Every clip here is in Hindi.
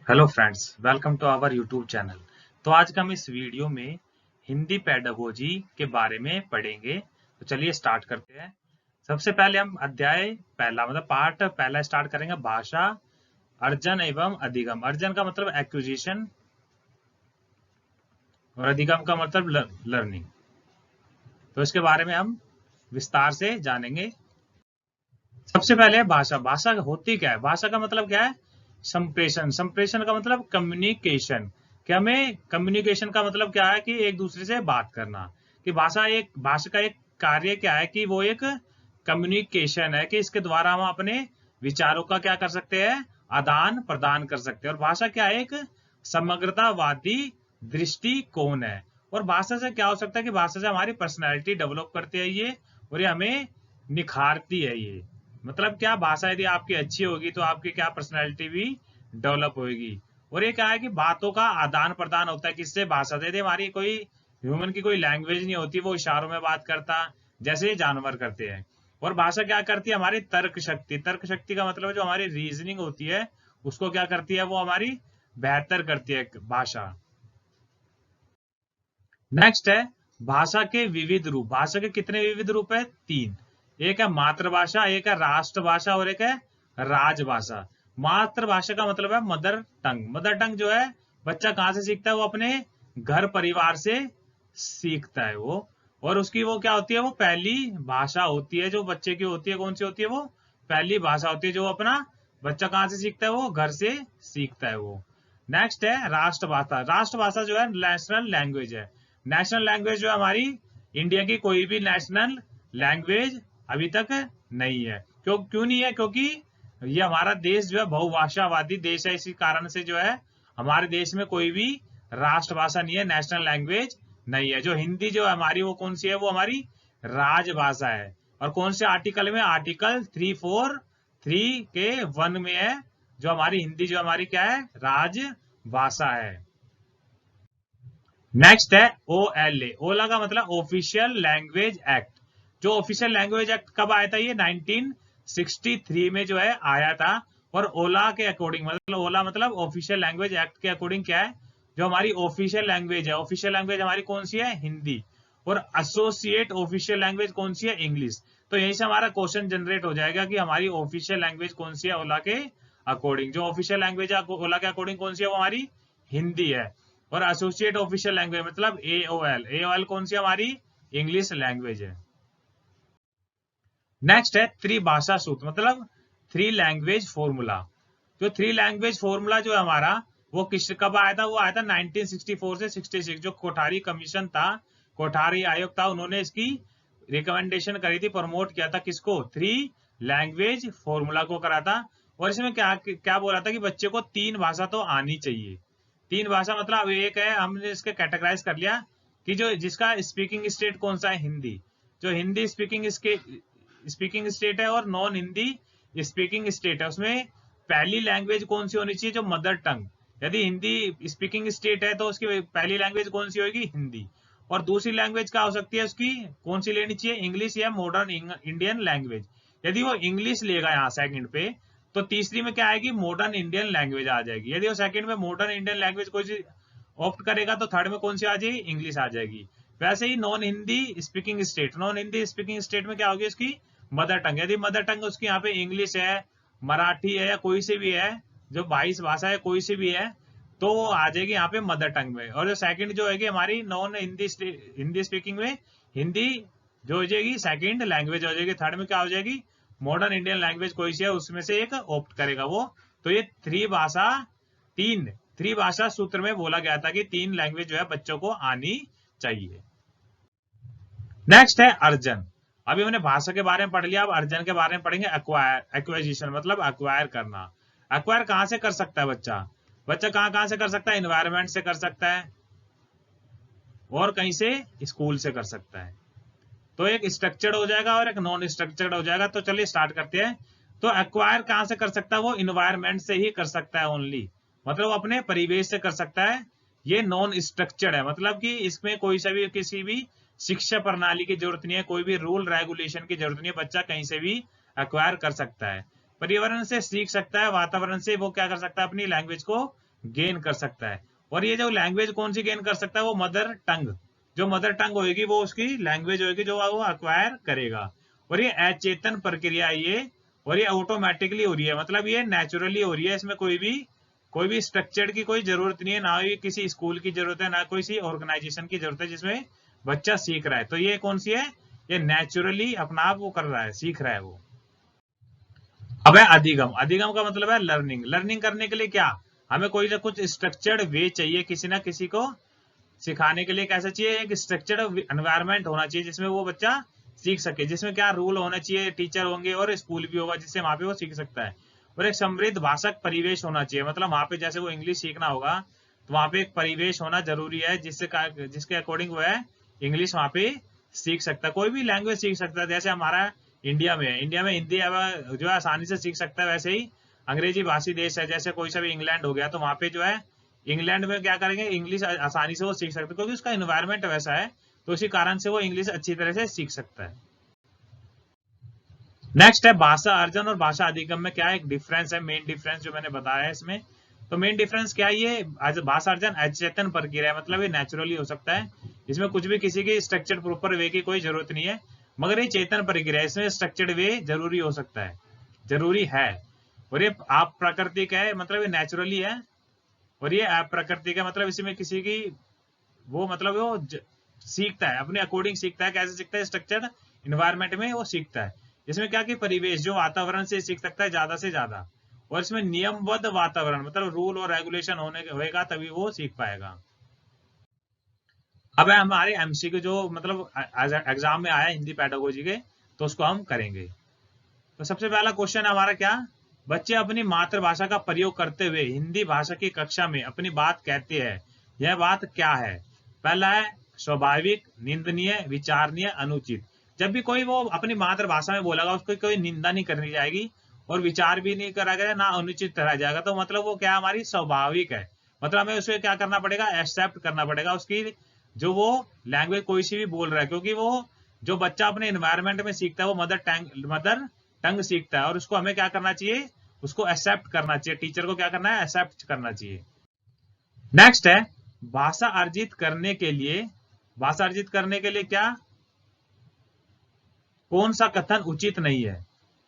Hello friends, welcome to our YouTube channel. तो आज का हम इस वीडियो में हिंदी पेडागोजी के बारे में पढ़ेंगे। तो चलिए स्टार्ट करते हैं। सबसे पहले हम अध्याय पहला मतलब पार्ट पहला स्टार्ट करेंगे, भाषा अर्जन एवं अधिगम। अर्जन का मतलब एक्विजिशन और अधिगम का मतलब लर्निंग। तो इसके बारे में हम विस्तार से जानेंगे। सबसे पहले भाषा। भाषा होती क्या है? भाषा का मतलब क्या है? संप्रेषण। संप्रेषण का मतलब कम्युनिकेशन। कि हमें कम्युनिकेशन का मतलब क्या है? कि एक दूसरे से बात करना। कि भाषा का एक कार्य क्या है? कि वो एक कम्युनिकेशन है, कि इसके द्वारा हम अपने विचारों का क्या कर सकते हैं? आदान प्रदान कर सकते हैं। और भाषा क्या है? एक समग्रतावादी दृष्टिकोण है। और भाषा से क्या हो सकता है? कि भाषा से हमारी पर्सनैलिटी डेवलप करती है ये, और ये हमें निखारती है ये। मतलब क्या, भाषा यदि आपकी अच्छी होगी तो आपकी क्या पर्सनैलिटी भी डेवलप होगी। और ये क्या है? कि बातों का आदान प्रदान होता है किससे? भाषा से। यदि हमारी कोई ह्यूमन की कोई लैंग्वेज नहीं होती, वो इशारों में बात करता जैसे जानवर करते हैं। और भाषा क्या करती है? हमारी तर्क शक्ति। तर्क शक्ति का मतलब जो हमारी रीजनिंग होती है उसको क्या करती है? वो हमारी बेहतर करती है भाषा। नेक्स्ट है भाषा के विविध रूप। भाषा के कितने विविध रूप है? 3। एक है मातृभाषा, एक है राष्ट्रभाषा और एक है राजभाषा। मातृभाषा का मतलब है मदर टंग। मदर टंग जो है बच्चा कहाँ से सीखता है? वो अपने घर परिवार से सीखता है वो। और उसकी वो क्या होती है? वो पहली भाषा होती है जो बच्चे की होती है। कौन सी होती है? वो पहली भाषा होती है जो अपना बच्चा कहाँ से सीखता है? वो घर से सीखता है वो। नेक्स्ट है राष्ट्रभाषा। राष्ट्रभाषा जो है नेशनल लैंग्वेज है। नेशनल लैंग्वेज जो है हमारी इंडिया की कोई भी नेशनल लैंग्वेज अभी तक नहीं है। क्यों नहीं है? क्योंकि ये हमारा देश जो है बहुभाषावादी देश है। इसी कारण से जो है हमारे देश में कोई भी राष्ट्रभाषा नहीं है, नेशनल लैंग्वेज नहीं है। जो हिंदी जो है हमारी, वो कौन सी है? वो हमारी राजभाषा है। और कौन से आर्टिकल में? आर्टिकल 343 के 1 में है। जो हमारी हिंदी जो हमारी क्या है? राजभाषा है। नेक्स्ट है OLA। ओला का मतलब ऑफिशियल लैंग्वेज एक्ट। जो ऑफिशियल लैंग्वेज एक्ट कब आया था? ये 1963 में जो है आया था। और ओला के अकॉर्डिंग मतलब ओला मतलब ऑफिशियल लैंग्वेज एक्ट के अकॉर्डिंग क्या है? जो हमारी ऑफिशियल लैंग्वेज है, ऑफिशियल लैंग्वेज हमारी कौन सी है? हिंदी। और एसोसिएट ऑफिशियल लैंग्वेज कौन सी है? इंग्लिश। तो यहीं से हमारा क्वेश्चन जनरेट हो जाएगा कि हमारी ऑफिशियल लैंग्वेज कौन सी है ओला के अकॉर्डिंग। जो ऑफिशियल लैंग्वेज है ओला के अकॉर्डिंग कौन सी है? वो हमारी हिंदी है। और एसोसिएट ऑफिशियल लैंग्वेज मतलब AOL। AOL कौन सी हमारी? इंग्लिश लैंग्वेज है। नेक्स्ट है त्रिभाषा सूत्र मतलब थ्री लैंग्वेज फॉर्मूला। जो थ्री लैंग्वेज फॉर्मूला जो है हमारा, वो किस कब आया था? वो आया था 1964 से 66। जो कोठारी कमीशन था, कोठारी आयोग था, उन्होंने इसकी रिकमेंडेशन करी थी, प्रमोट किया था किसको? थ्री लैंग्वेज फॉर्मूला को करा था। और इसमें क्या क्या बोला था? कि बच्चे को 3 भाषा तो आनी चाहिए। 3 भाषा मतलब एक है, हमने इसके कैटेगराइज कर लिया कि जो जिसका स्पीकिंग स्टेट कौन सा है? हिंदी। जो हिंदी स्पीकिंग स्टेट है और नॉन हिंदी स्पीकिंग स्टेट है, उसमें पहली लैंग्वेज कौन सी होनी चाहिए? जो मदर टंग। यदि हिंदी स्पीकिंग स्टेट है तो उसकी पहली लैंग्वेज कौन सी होगी? हिंदी। और दूसरी लैंग्वेज क्या हो सकती है उसकी? कौन सी लेनी चाहिए? इंग्लिश या मॉडर्न इंडियन लैंग्वेज। यदि वो इंग्लिश लेगा यहाँ सेकंड पे, तो तीसरी में क्या आएगी? मॉडर्न इंडियन लैंग्वेज आ जाएगी। यदि वो सेकंड में मॉडर्न इंडियन लैंग्वेज कोई सी ऑप्ट करेगा तो थर्ड में कौन सी आ जाएगी? इंग्लिश आ जाएगी। वैसे ही non Hindi speaking state, non Hindi speaking state में क्या होगी? उसकी मदर टंग। यदि मदर टंग उसकी यहाँ पे इंग्लिश है, मराठी है, या कोई से भी है, जो 22 भाषा है कोई सी भी है, तो वो आ जाएगी यहाँ पे मदर टंग में। और जो सेकंड जो है हमारी नॉन हिंदी स्पीकिंग में, हिंदी जो हो जाएगी सेकंड लैंग्वेज हो जाएगी। थर्ड में क्या हो जाएगी? मॉडर्न इंडियन लैंग्वेज कोई सी है उसमें से एक ऑप्ट करेगा वो। तो ये थ्री भाषा सूत्र में बोला गया था कि 3 लैंग्वेज जो है बच्चों को आनी चाहिए। नेक्स्ट है अर्जन। अभी हमने भाषा के बारे में पढ़ लिया, अब अर्जन के बारे में पढ़ेंगे। एक्वाजिशन मतलब अक्वायर करना। अक्वायर कहां से कर सकता है बच्चा? बच्चा कहां कहां से कर सकता है? इन्वायरमेंट से कर सकता है, और कहीं से? स्कूल से कर सकता है। तो एक स्ट्रक्चर्ड हो जाएगा और एक नॉन स्ट्रक्चर्ड हो जाएगा। तो चलिए स्टार्ट करते हैं। तो एक्वायर कहां से कर सकता है? वो इन्वायरमेंट से ही कर सकता है ओनली, मतलब अपने परिवेश से कर सकता है। ये नॉन स्ट्रक्चर्ड है, मतलब कि इसमें कोई सा भी किसी भी शिक्षा प्रणाली की जरूरत नहीं है, कोई भी रूल रेगुलेशन की जरूरत नहीं है। बच्चा कहीं से भी एक्वायर कर सकता है। पर्यावरण से सीख सकता है, वातावरण से वो क्या कर सकता है? अपनी लैंग्वेज को गेन कर सकता है। और ये जो लैंग्वेज कौन सी गेन कर सकता है, वो मदर टंग, जो मदर टंग होगी वो उसकी लैंग्वेज होगी जो वो अक्वायर करेगा। और ये अचेतन प्रक्रिया है ये, और ये ऑटोमेटिकली हो रही है, मतलब ये नेचुरली हो रही है, इसमें कोई भी स्ट्रक्चर की कोई जरूरत नहीं है, ना ही किसी स्कूल की जरूरत है, ना कोई सी ऑर्गेनाइजेशन की जरूरत है जिसमें बच्चा सीख रहा है। तो ये कौन सी है, ये नेचुरली अपना आप वो कर रहा है, सीख रहा है वो। अब है अधिगम। अधिगम का मतलब है लर्निंग। लर्निंग करने के लिए क्या, हमें कोई ना कुछ स्ट्रक्चर्ड वे चाहिए, किसी ना किसी को सिखाने के लिए कैसा चाहिए, एक स्ट्रक्चर्ड एनवायरनमेंट होना चाहिए जिसमें वो बच्चा सीख सके, जिसमें क्या रूल होना चाहिए, टीचर होंगे और स्कूल भी होगा जिससे वहां पे वो सीख सकता है। और एक समृद्ध भाषक परिवेश होना चाहिए, मतलब वहां पे जैसे वो इंग्लिश सीखना होगा तो वहां पे एक परिवेश होना जरूरी है जिसके अकॉर्डिंग वो है इंग्लिश वहां पे सीख सकता है, कोई भी लैंग्वेज सीख सकता है। जैसे हमारा इंडिया में है, इंडिया में हिंदी जो है आसानी से सीख सकता है, वैसे ही अंग्रेजी भाषी देश है, जैसे कोई सा भी इंग्लैंड हो गया तो वहां पे जो है इंग्लैंड में क्या करेंगे, इंग्लिश आसानी से वो सीख सकते हैं क्योंकि उसका एनवायरनमेंट वैसा है, तो इसी कारण से वो इंग्लिश अच्छी तरह से सीख सकता है। नेक्स्ट है भाषा अर्जन और भाषा अधिगम में क्या एक डिफरेंस है, मेन डिफरेंस जो मैंने बताया है इसमें। तो मेन डिफरेंस क्या है, ये भाषा अर्जन अचेतन प्रक्रिया है, मतलब ये नेचुरली हो सकता है, इसमें कुछ भी किसी की स्ट्रक्चर्ड प्रॉपर वे की कोई जरूरत नहीं है, मगर ये चेतन प्रक्रिया है, इसमें स्ट्रक्चर्ड वे जरूरी हो सकता है, जरूरी है। और ये आप प्राकृतिक है, मतलब ये नेचुरली है। और ये अप्राकृतिक है, मतलब इसमें किसी की वो मतलब वो सीखता है, अपने अकॉर्डिंग सीखता है, कैसे सीखता है, स्ट्रक्चर्ड इन्वायरमेंट में वो सीखता है। इसमें क्या कि परिवेश जो वातावरण से सीख सकता है ज्यादा से ज्यादा, और इसमें नियमबद्ध वातावरण मतलब रूल और रेगुलेशन होगा तभी वो सीख पाएगा। अब है हमारे एमसीक्यू जो मतलब एग्जाम में आया हिंदी पेडागोजी के, तो उसको हम करेंगे। तो सबसे पहला क्वेश्चन है हमारा क्या, बच्चे अपनी मातृभाषा का प्रयोग करते हुए हिंदी भाषा की कक्षा में अपनी बात कहते हैं, यह बात क्या है। पहला है स्वाभाविक, निंदनीय, विचारणीय, अनुचित। जब भी कोई वो अपनी मातृभाषा में बोलेगा उसको कोई निंदा नहीं करनी जाएगी और विचार भी नहीं करा जाएगा, ना अनुचित करा जाएगा, तो मतलब वो क्या हमारी स्वाभाविक है, मतलब हमें उसे क्या करना पड़ेगा, एक्सेप्ट करना पड़ेगा उसकी जो वो लैंग्वेज कोई सी भी बोल रहा है, क्योंकि वो जो बच्चा अपने एनवायरमेंट में सीखता है वो मदर टंग सीखता है, और उसको हमें क्या करना चाहिए, उसको एक्सेप्ट करना चाहिए, टीचर को क्या करना है, एक्सेप्ट करना चाहिए। नेक्स्ट है भाषा अर्जित करने के लिए, भाषा अर्जित करने के लिए क्या कौन सा कथन उचित नहीं है,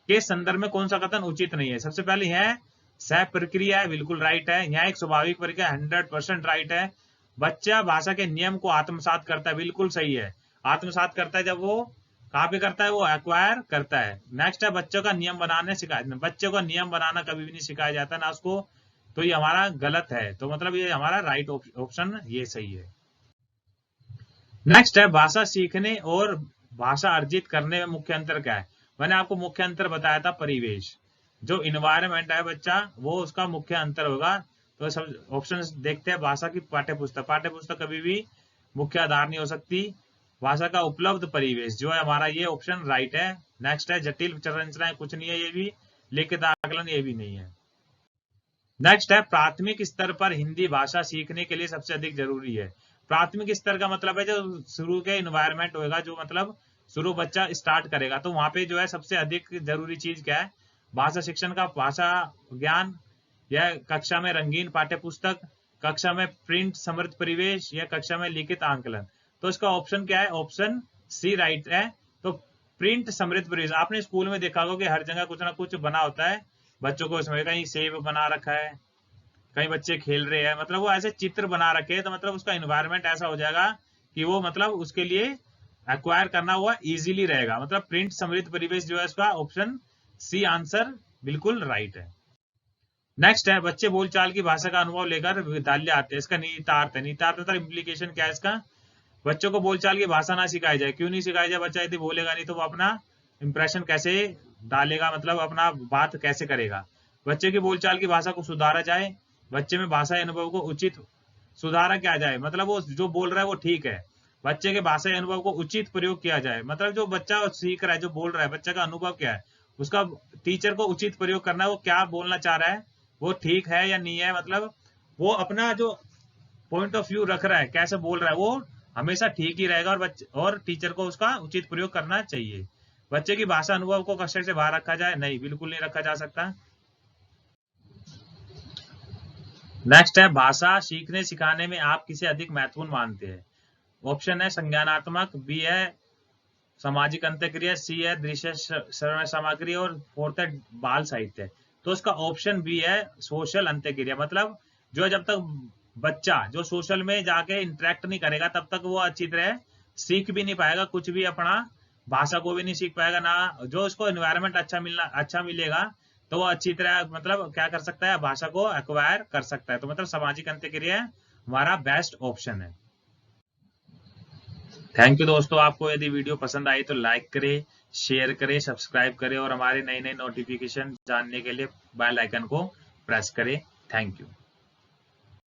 के संदर्भ में कौन सा कथन उचित नहीं है। सबसे पहले है सह प्रक्रिया है, बिल्कुल राइट है, यहाँ एक स्वाभाविक प्रक्रिया 100% राइट है। बच्चा भाषा के नियम को आत्मसात करता है, बिल्कुल सही है, आत्मसात करता है जब वो कहाँ पे करता है, वो एक्वायर करता है। नेक्स्ट है बच्चों का नियम बनाने सिखाया, बच्चों का नियम बनाना कभी भी नहीं सिखाया जाता ना उसको, तो ये हमारा गलत है, तो मतलब ये हमारा राइट ऑप्शन ये सही है। नेक्स्ट है भाषा सीखने और भाषा अर्जित करने में मुख्य अंतर क्या है। मैंने आपको मुख्य अंतर बताया था, परिवेश जो इन्वायरमेंट है बच्चा वो उसका मुख्य अंतर होगा। तो सब ऑप्शन देखते हैं, भाषा की पाठ्यपुस्तक, पाठ्यपुस्तक कभी भी मुख्य आधार नहीं हो सकती। भाषा का उपलब्ध परिवेश जो है हमारा, ये ऑप्शन राइट है। नेक्स्ट है जटिल संरचनाएं कुछ नहीं है, ये भी लिखित आकलन ये भी नहीं है। नेक्स्ट है प्राथमिक स्तर पर हिंदी भाषा सीखने के लिए सबसे अधिक जरूरी है। प्राथमिक स्तर का मतलब है जो शुरू के इन्वायरमेंट होगा, जो मतलब शुरू बच्चा स्टार्ट करेगा, तो वहां पे जो है सबसे अधिक जरूरी चीज क्या है, भाषा शिक्षण का भाषा ज्ञान, या कक्षा में रंगीन पाठ्यपुस्तक, कक्षा में प्रिंट समृद्ध परिवेश, या कक्षा में लिखित आंकलन। तो इसका ऑप्शन क्या है, ऑप्शन सी राइट है। तो प्रिंट समृद्ध परिवेश, आपने स्कूल में देखा होगा कि हर जगह कुछ ना कुछ बना होता है बच्चों को, इसमें कहीं सेब बना रखा है, कहीं बच्चे खेल रहे हैं, मतलब वो ऐसे चित्र बना रखे हैं, तो मतलब उसका एनवायरनमेंट ऐसा हो जाएगा कि वो मतलब उसके लिए एक्वायर करना हुआ इजीली रहेगा। मतलब प्रिंट समृद्ध परिवेश जो है उसका ऑप्शन सी आंसर बिल्कुल राइट है। नेक्स्ट है बच्चे बोलचाल की भाषा का अनुभव लेकर विद्यालय आते हैं, इसका निहितार्थ है, निहितार्थ मतलब इम्प्लीकेशन क्या है इसका, बच्चों को बोलचाल की भाषा ना सिखाई जाए, क्यों नहीं सिखाई जाए, बच्चा यदि बोलेगा नहीं तो वो अपना इंप्रेशन कैसे डालेगा, मतलब अपना बात कैसे करेगा। बच्चे की बोलचाल की भाषा को सुधारा जाए, बच्चे में भाषा अनुभव को उचित सुधारा क्या जाए, मतलब वो जो बोल रहा है वो ठीक है, बच्चे के भाषा अनुभव को उचित प्रयोग किया जाए, मतलब जो बच्चा सीख रहा है, जो बोल रहा है, बच्चा का अनुभव क्या है, उसका टीचर को उचित प्रयोग करना है, वो क्या बोलना चाह रहा है वो ठीक है या नहीं है, मतलब वो अपना जो पॉइंट ऑफ व्यू रख रहा है, कैसे बोल रहा है, वो हमेशा ठीक ही रहेगा, और बच्चे और टीचर को उसका उचित प्रयोग करना चाहिए। बच्चे की भाषा अनुभव को कक्षा से बाहर रखा जाए, नहीं, बिल्कुल नहीं रखा जा सकता। नेक्स्ट है भाषा सीखने सिखाने में आप किसे अधिक महत्वपूर्ण मानते हैं। ऑप्शन है संज्ञानात्मक, बी है सामाजिक अंतःक्रिया, सी है दृश्य श्रवण सामग्री और फोर्थ है बाल साहित्य। तो इसका ऑप्शन बी है सोशल अंतःक्रिया। मतलब जो जब तक बच्चा जो सोशल में जाके इंटरेक्ट नहीं करेगा तब तक वो अच्छी तरह सीख भी नहीं पाएगा, कुछ भी अपना भाषा को भी नहीं सीख पाएगा ना। जो उसको एनवायरनमेंट अच्छा मिलेगा तो वो अच्छी तरह मतलब क्या कर सकता है, भाषा को एक्वायर कर सकता है। तो मतलब सामाजिक अंतःक्रिया हमारा बेस्ट ऑप्शन है। थैंक यू दोस्तों। आपको यदि वीडियो पसंद आई तो लाइक करें, शेयर करें, सब्सक्राइब करें और हमारे नए नए नोटिफिकेशन जानने के लिए बेल आइकन को प्रेस करें। Thank you.